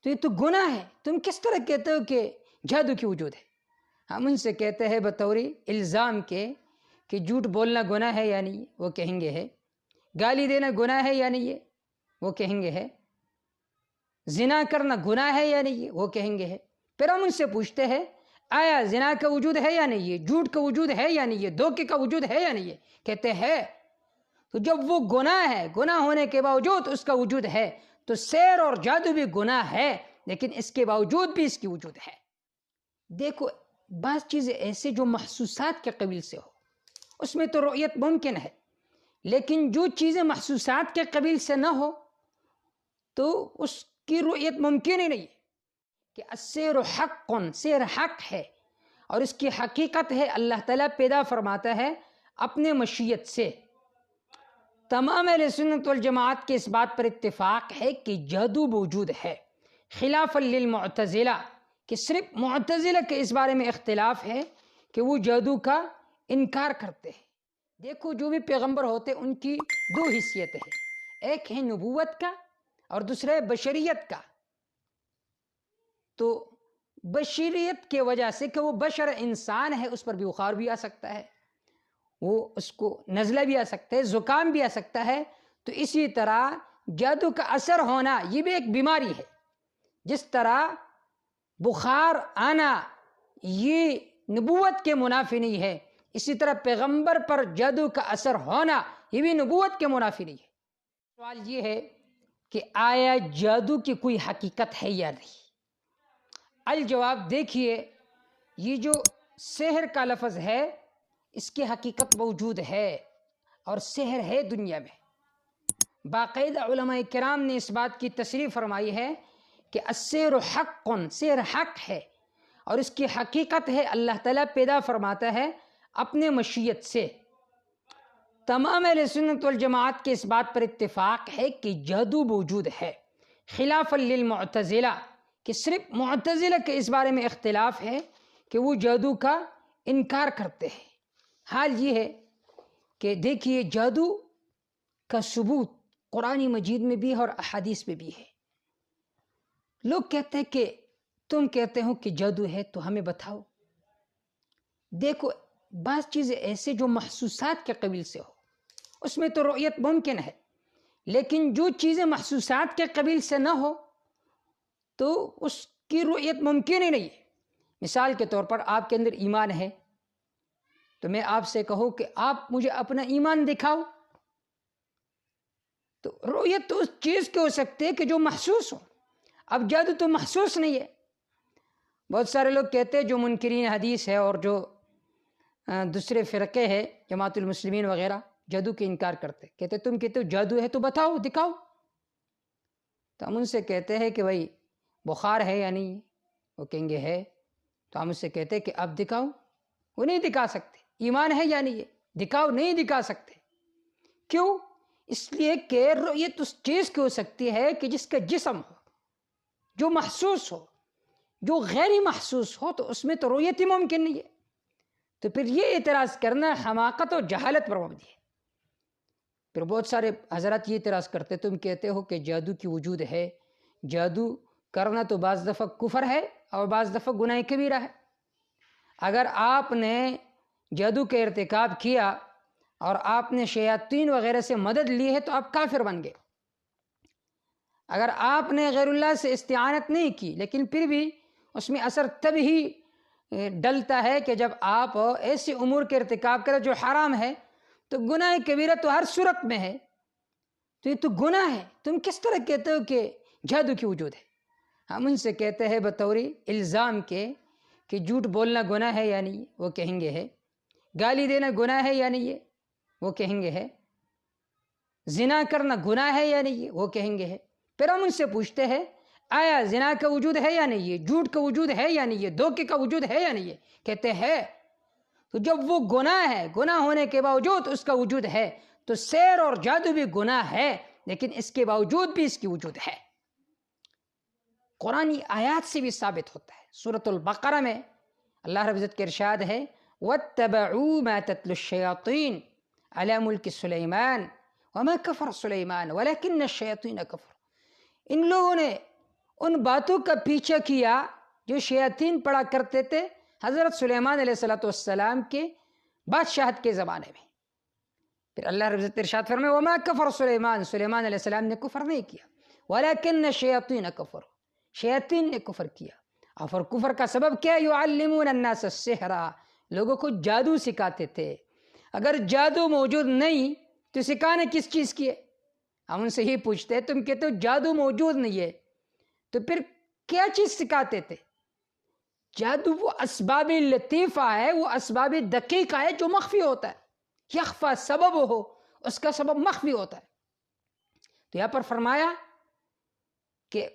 تو یہ تو گناہ ہے، تم کس طرح کہتے ہو کہ جادو کی وجود ہے؟ ہم ان سے کہتے ہیں بطور الزام کے کہ جھوٹ بولنا گناہ ہے یا نہیں، وہ کہیں گے ہے۔ گالی دینا گناہ ہے یا نہیں ہے، وہ کہیں گے ہے۔ زنا کرنا گناہ ہے یا نہیں ہے، وہ کہیں گے ہے۔ پھر ہم ان سے پوچھتے ہیں آیا زنا کا وجود ہے یا نہیں ہے، جھوٹ کا وجود ہے یا نہیں ہے، دھوکے کا وجود ہے یا نہیں ہے؟ کہتے ہیں تو جب وہ گناہ ہے، گناہ ہونے کے باوجود اس کا وجود ہے، تو سحر اور جادو بھی گناہ ہے، لیکن اس کے باوجود بھی اس کی وجود ہے۔ دیکھو بعض چیزیں ایسے جو محسوسات کے قبیل سے ہو، اس میں تو رؤیت ممکن ہے، لیکن جو چیزیں محسوسات کے قبیل سے نہ ہو تو اس کی رؤیت ممکن ہی نہیں ہے۔ کہ السحر حق، سحر حق ہے اور اس کی حقیقت ہے، اللہ تعالیٰ پیدا فرماتا ہے اپنے مشیت سے۔ تمام اہل سنت والجماعت کے اس بات پر اتفاق ہے کہ جادو موجود ہے، خلاف للمعتزلہ، کہ صرف معتزلہ کے اس بارے میں اختلاف ہے کہ وہ جادو کا انکار کرتے ہیں۔ دیکھو جو بھی پیغمبر ہوتے ان کی دو حیثیتیں ہیں، ایک ہے نبوت کا اور دوسرا ہے بشریت کا۔ تو بشریت کی وجہ سے کہ وہ بشر انسان ہے، اس پر بھی بخار بھی آ سکتا ہے، وہ اس کو نزلہ بھی آ سکتا ہے، زکام بھی آ سکتا ہے۔ تو اسی طرح جادو کا اثر ہونا یہ بھی ایک بیماری ہے۔ جس طرح بخار آنا یہ نبوت کے منافی نہیں ہے، اسی طرح پیغمبر پر جادو کا اثر ہونا یہ بھی نبوت کے منافی نہیں ہے۔ سوال یہ ہے کہ آیا جادو کی کوئی حقیقت ہے یا نہیں؟ الجواب دیکھیے، یہ جو سحر کا لفظ ہے اس کی حقیقت موجود ہے اور سحر ہے دنیا میں۔ باقاعدہ علماء کرام نے اس بات کی تصریح فرمائی ہے کہ السحر حق، سحر حق ہے اور اس کی حقیقت ہے، اللہ تعالیٰ پیدا فرماتا ہے اپنے مشیت سے۔ تمام اہل سنت والجماعت کے اس بات پر اتفاق ہے کہ جادو موجود ہے، خلاف للمعتزلہ، کہ صرف معتزلہ کے اس بارے میں اختلاف ہے کہ وہ جادو کا انکار کرتے ہیں۔ حال یہ ہے کہ دیکھیے جادو کا ثبوت قرآن مجید میں بھی ہے اور احادیث میں بھی ہے۔ لوگ کہتے ہیں کہ تم کہتے ہو کہ جادو ہے تو ہمیں بتاؤ۔ دیکھو بعض چیزیں ایسے جو محسوسات کے قبیل سے ہو، اس میں تو رؤیت ممکن ہے، لیکن جو چیزیں محسوسات کے قبیل سے نہ ہو تو اس کی رؤیت ممکن ہی نہیں ہے۔ مثال کے طور پر آپ کے اندر ایمان ہے تو میں آپ سے کہوں کہ آپ مجھے اپنا ایمان دکھاؤ، تو رؤیت تو اس چیز کی ہو سکتی ہے کہ جو محسوس ہو۔ اب جادو تو محسوس نہیں ہے۔ بہت سارے لوگ کہتے ہیں جو منکرین حدیث ہے اور جو دوسرے فرقے ہیں جماعت المسلمین وغیرہ، جادو کے انکار کرتے، کہتے تم کہتے ہو جادو ہے تو بتاؤ، دکھاؤ۔ تو ہم ان سے کہتے ہیں کہ بھائی بخار ہے یا نہیں؟ وہ کہیں گے ہے۔ تو ہم ان سے کہتے ہیں کہ اب دکھاؤ، وہ نہیں دکھا سکتے۔ ایمان ہے یا نہیں ہے؟ دکھاؤ، نہیں دکھا سکتے۔ کیوں؟ اس لیے کہ رؤیت اس چیز کی ہو سکتی ہے کہ جس کا جسم ہو، جو محسوس ہو، جو غیر محسوس ہو، تو اس میں تو رؤیت ہی ممکن نہیں ہے۔ تو پھر یہ اعتراض کرنا حماقت اور جہالت پر مبنی ہے۔ پھر بہت سارے حضرات یہ اعتراض کرتے، تم کہتے ہو کہ جادو کی وجود ہے، جادو کرنا تو بعض دفعہ کفر ہے اور بعض دفعہ گناہ کبیرہ ہے۔ اگر آپ نے جادو کا ارتکاب کیا اور آپ نے شیاطین وغیرہ سے مدد لی ہے تو آپ کافر بن گئے۔ اگر آپ نے غیر اللہ سے استعانت نہیں کی لیکن پھر بھی اس میں اثر تب ہی ڈلتا ہے کہ جب آپ ایسی امور کے ارتکاب کریں جو حرام ہے، تو گناہ کبیرہ تو ہر صورت میں ہے۔ تو یہ تو گناہ ہے، تم کس طرح کہتے ہو کہ جادو کی وجود ہے؟ ہم ان سے کہتے ہیں بطور الزام کے کہ جھوٹ بولنا گناہ ہے یا نہیں، وہ کہیں گے ہے۔ گالی دینا گناہ ہے یا نہیں ہے، وہ کہیں گے ہے۔ زنا کرنا گناہ ہے یا نہیں ہے، وہ کہیں گے ہے۔ پھر ہم ان سے پوچھتے ہیں آیا زنا کا وجود ہے یا نہیں ہے، جھوٹ کا وجود ہے یا نہیں ہے، دھوکے کا وجود ہے یا نہیں ہے؟ کہتے ہیں تو جب وہ گناہ ہے، گناہ ہونے کے باوجود اس کا وجود ہے، تو سحر اور جادو بھی گناہ ہے، لیکن اس کے باوجود بھی اس کی وجود ہے۔ قرآنی آیات سے بھی ثابت ہوتا ہے۔ سورۃ البقرہ میں اللہ رب العزت کے ارشاد ہے وَاتَّبَعُوا مَا تَتْلُو الشَّيَاطِينُ عَلَى مُلْكِ سُلَيْمَانَ وَمَا كَفَرَ سُلَيْمَانُ وَلَكِنَّ الشَّيَاطِينَ كَفَرُوا۔ ان لوگوں نے ان باتوں کا پیچھا کیا جو شیاطین پڑا کرتے تھے حضرت سلیمان علیہ السلام کے بادشاہت کے زمانے میں۔ پھر اللہ رب العزت ارشاد فرمائے وما کفر سلیمان، سلیمان علیہ السلام نے کفر نہیں کیا، ولکن الشیاطین کفر، شیاطین نے کفر کیا۔ اور کفر کا سبب کیا؟ یعلمون الناس السحر، لوگوں کو جادو سکھاتے تھے۔ اگر جادو موجود نہیں تو سکھانے کس چیز کی ہے؟ ہم ان سے ہی پوچھتے ہیں، تم کہتے ہو جادو موجود نہیں ہے تو پھر کیا چیز سکھاتے تھے؟ جادو وہ اسباب لطیفہ ہے، وہ اسباب دقیقہ ہے جو مخفی ہوتا ہے، یخفا سبب ہو، اس کا سبب مخفی ہوتا ہے۔ تو یہاں پر فرمایا کہ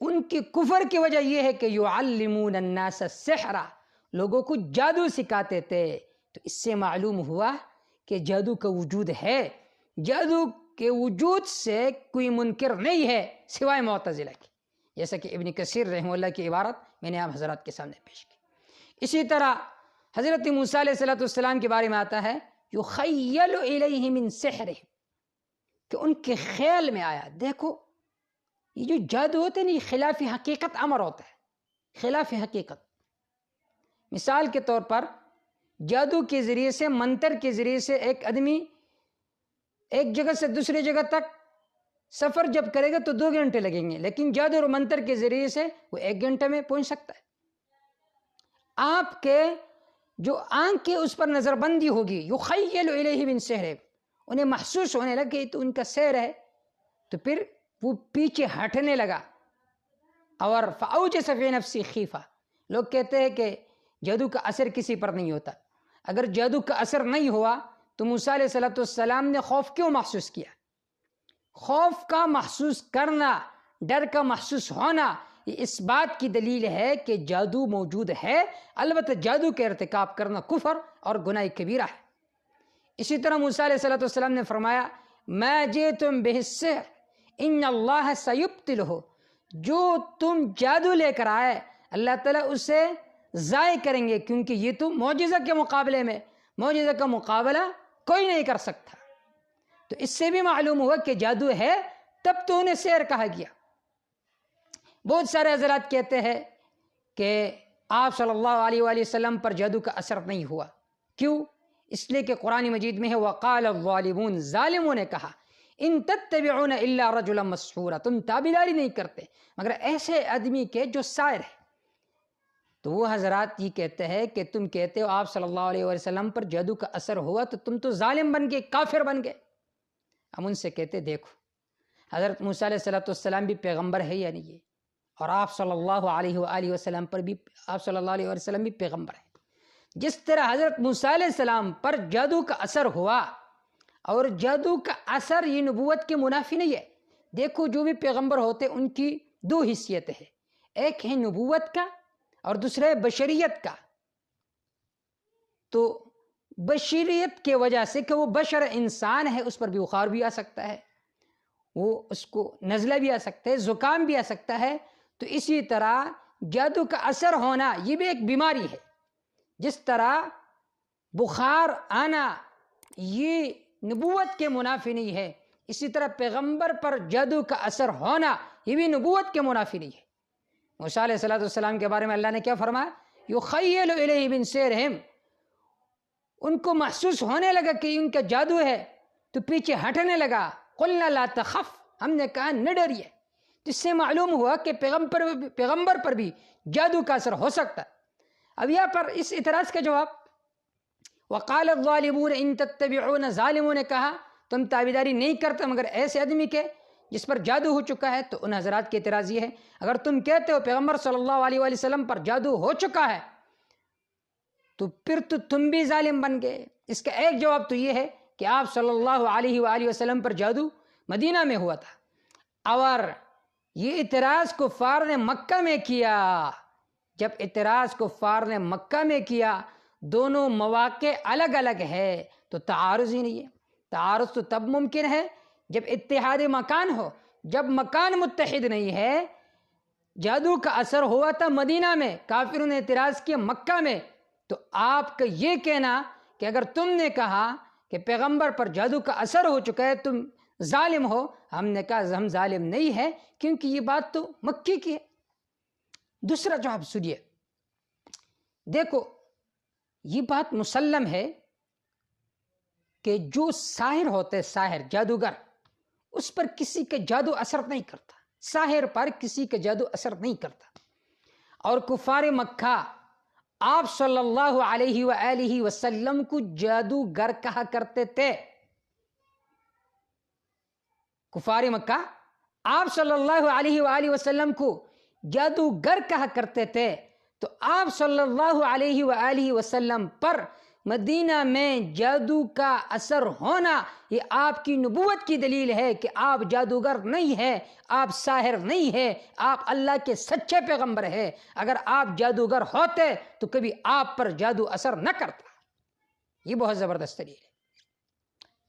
ان کی کفر کی وجہ یہ ہے کہ یعلمون الناس السحر، لوگوں کو جادو سکھاتے تھے۔ تو اس سے معلوم ہوا کہ جادو کا وجود ہے، جادو کے وجود سے کوئی منکر نہیں ہے سوائے معتزلہ کی، جیسا کہ ابن کثیر رحمہ اللہ کی عبارت میں نے آپ حضرات کے سامنے پیش کی۔ اسی طرح حضرت موسیٰ علیہ السلام کے بارے میں آتا ہے یخیل الیہ من سحرہم، کہ ان کے خیال میں آیا۔ دیکھو یہ جو جادو ہوتے ہیں یہ خلاف حقیقت امر ہوتا ہے، خلاف حقیقت۔ مثال کے طور پر جادو کے ذریعے سے، منتر کے ذریعے سے ایک آدمی ایک جگہ سے دوسری جگہ تک سفر جب کرے گا تو 2 گھنٹے لگیں گے، لیکن جادو اور منتر کے ذریعے سے وہ 1 گھنٹے میں پہنچ سکتا ہے۔ آپ کے جو آنکھ کے اس پر نظر بندی ہوگی، یخیل الیہ من سحرہم، انہیں محسوس ہونے لگا کہ تو ان کا سحر ہے، تو پھر وہ پیچھے ہٹنے لگا۔ اور فاوجس فی نفسی خیفہ، لوگ کہتے ہیں کہ جادو کا اثر کسی پر نہیں ہوتا۔ اگر جادو کا اثر نہیں ہوا تو موسیٰ علیہ السلام نے خوف کیوں محسوس کیا؟ خوف کا محسوس کرنا، ڈر کا محسوس ہونا، یہ اس بات کی دلیل ہے کہ جادو موجود ہے، البتہ جادو کے ارتکاب کرنا کفر اور گناہ کبیرہ ہے۔ اسی طرح موسیٰ علیہ السلام نے فرمایا ما جئتم بہ السحر ان اللہ سیبطلہ، جو تم جادو لے کر آئے اللہ تعالیٰ اسے ضائع کریں گے، کیونکہ یہ تو معجزہ کے مقابلے میں، معجزہ کا مقابلہ کوئی نہیں کر سکتا۔ تو اس سے بھی معلوم ہوا کہ جادو ہے، تب تو انہیں سحر کہا گیا۔ بہت سارے حضرات کہتے ہیں کہ آپ صلی اللہ علیہ وآلہ وسلم پر جادو کا اثر نہیں ہوا۔ کیوں؟ اس لیے کہ قرآن مجید میں ہے وقال الظالمون، ظالموں نے کہا ان تتبعون الا رجلا مسحورا، تم تابعداری نہیں کرتے مگر ایسے آدمی کے جو ساحر ہے۔ تو وہ حضرات یہ کہتے ہیں کہ تم کہتے ہو آپ صلی اللہ علیہ وسلم پر جادو کا اثر ہوا تو تم تو ظالم بن گئے، کافر بن گئے۔ ہم ان سے کہتے دیکھو حضرت موسیٰ علیہ السلام بھی پیغمبر ہے یا نہیں ہے، اور آپ صلی اللہ علیہ وآلہ وسلم پر بھی، آپ صلی اللہ علیہ وسلم بھی پیغمبر ہے۔ جس طرح حضرت موسیٰ علیہ السلام پر جادو کا اثر ہوا، اور جادو کا اثر یہ نبوت کے منافی نہیں ہے۔ دیکھو جو بھی پیغمبر ہوتے ان کی 2 حیثیتیں ہیں، ایک ہے نبوت کا اور دوسرا ہے بشریت کا۔ تو بشریت کے وجہ سے کہ وہ بشر انسان ہے، اس پر بھی بخار بھی آ سکتا ہے، وہ اس کو نزلہ بھی آ سکتا ہے، زکام بھی آ سکتا ہے۔ تو اسی طرح جادو کا اثر ہونا یہ بھی ایک بیماری ہے۔ جس طرح بخار آنا یہ نبوت کے منافی نہیں ہے، اسی طرح پیغمبر پر جادو کا اثر ہونا یہ بھی نبوت کے منافی نہیں ہے۔ موسیٰ علیہ السلام کے بارے میں اللہ نے کیا فرمایا؟ یخیل الیہ من سحرہم، ان کو محسوس ہونے لگا کہ ان کا جادو ہے تو پیچھے ہٹنے لگا۔ قلنا لا تخف، ہم نے کہا نہ ڈریے۔ اس سے معلوم ہوا کہ پیغمبر پر بھی جادو کا اثر ہو سکتا ہے۔ اب یہاں پر اس اعتراض کا جواب وقال الظالمون ان تتبعون، ظالموں نے کہا تم تابعداری نہیں کرتے مگر ایسے آدمی کے جس پر جادو ہو چکا ہے۔ تو ان حضرات کے اعتراض یہ ہے اگر تم کہتے ہو پیغمبر صلی اللہ علیہ وآلہ وسلم پر جادو ہو چکا ہے تو پھر تو تم بھی ظالم بن گئے۔ اس کا ایک جواب تو یہ ہے کہ آپ صلی اللہ علیہ وآلہ وسلم پر جادو مدینہ میں ہوا تھا، اور یہ اعتراض کفار نے مکہ میں کیا۔ جب اعتراض کفار نے مکہ میں کیا، دونوں مواقع الگ الگ ہے تو تعارض ہی نہیں ہے۔ تعارض تو تب ممکن ہے جب اتحاد مکان ہو، جب مکان متحد نہیں ہے۔ جادو کا اثر ہوا تھا مدینہ میں، کافروں نے اعتراض کیا مکہ میں، تو آپ کا یہ کہنا کہ اگر تم نے کہا کہ پیغمبر پر جادو کا اثر ہو چکا ہے تم ظالم ہو، ہم نے کہا ہم ظالم نہیں ہے، کیونکہ یہ بات تو مکی کی ہے۔ دوسرا جواب سنیے، دیکھو یہ بات مسلم ہے کہ جو ساحر ہوتے، ساحر جادوگر، اس پر کسی کا جادو اثر نہیں کرتا، ساحر پر کسی کا جادو اثر نہیں کرتا. اور کفار مکہ آپ صلی اللہ علیہ وآلہ وسلم کو جادوگر کہا کرتے تھے. کفار مکہ آپ صلی اللہ علیہ وآلہ وسلم کو جادوگر کہا کرتے تھے. تو آپ صلی اللہ علیہ وآلہ وسلم پر مدینہ میں جادو کا اثر ہونا یہ آپ کی نبوت کی دلیل ہے کہ آپ جادوگر نہیں ہے، آپ ساحر نہیں ہے، آپ اللہ کے سچے پیغمبر ہے. اگر آپ جادوگر ہوتے تو کبھی آپ پر جادو اثر نہ کرتا. یہ بہت زبردست دلیل ہے.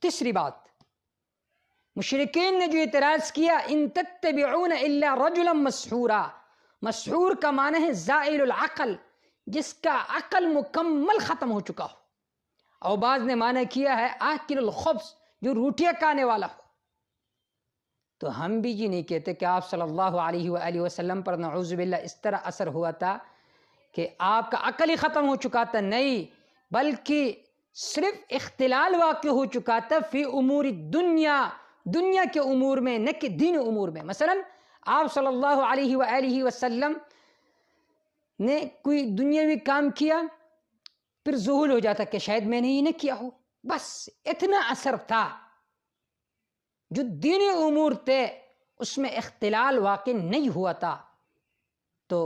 تیسری بات، مشرکین نے جو اعتراض کیا ان تتبعون الا رجلا مسحورا، مسحور کا معنی ہے زائل العقل، جس کا عقل مکمل ختم ہو چکا ہو. اور بعض نے معنی کیا ہے آکل الخبز، جو روٹیاں کھانے والا ہو. تو ہم بھی یہ نہیں کہتے کہ آپ صلی اللہ علیہ وآلہ وسلم پر نعوذ باللہ اس طرح اثر ہوا تھا کہ آپ کا عقل ہی ختم ہو چکا تھا، نہیں، بلکہ صرف اختلال واقع ہو چکا تھا فی امور دنیا، دنیا کے امور میں، نہ کہ دین امور میں. مثلا آپ صلی اللہ علیہ وآلہ وسلم نے کوئی دنیاوی کام کیا، پھر ذہول ہو جاتا کہ شاید میں نے یہ نہ کیا ہو، بس اتنا اثر تھا. جو دینی امور تھے اس میں اختلال واقع نہیں ہوا تھا. تو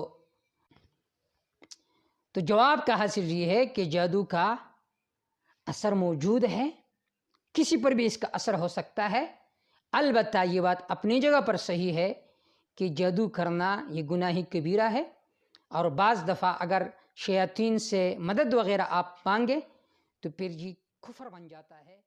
جواب کا حاصل یہ ہے کہ جادو کا اثر موجود ہے، کسی پر بھی اس کا اثر ہو سکتا ہے. البتہ یہ بات اپنی جگہ پر صحیح ہے کہ جادو کرنا یہ گناہ کبیرہ ہے، اور بعض دفعہ اگر شیاطین سے مدد وغیرہ آپ مانگے تو پھر یہ کفر بن جاتا ہے.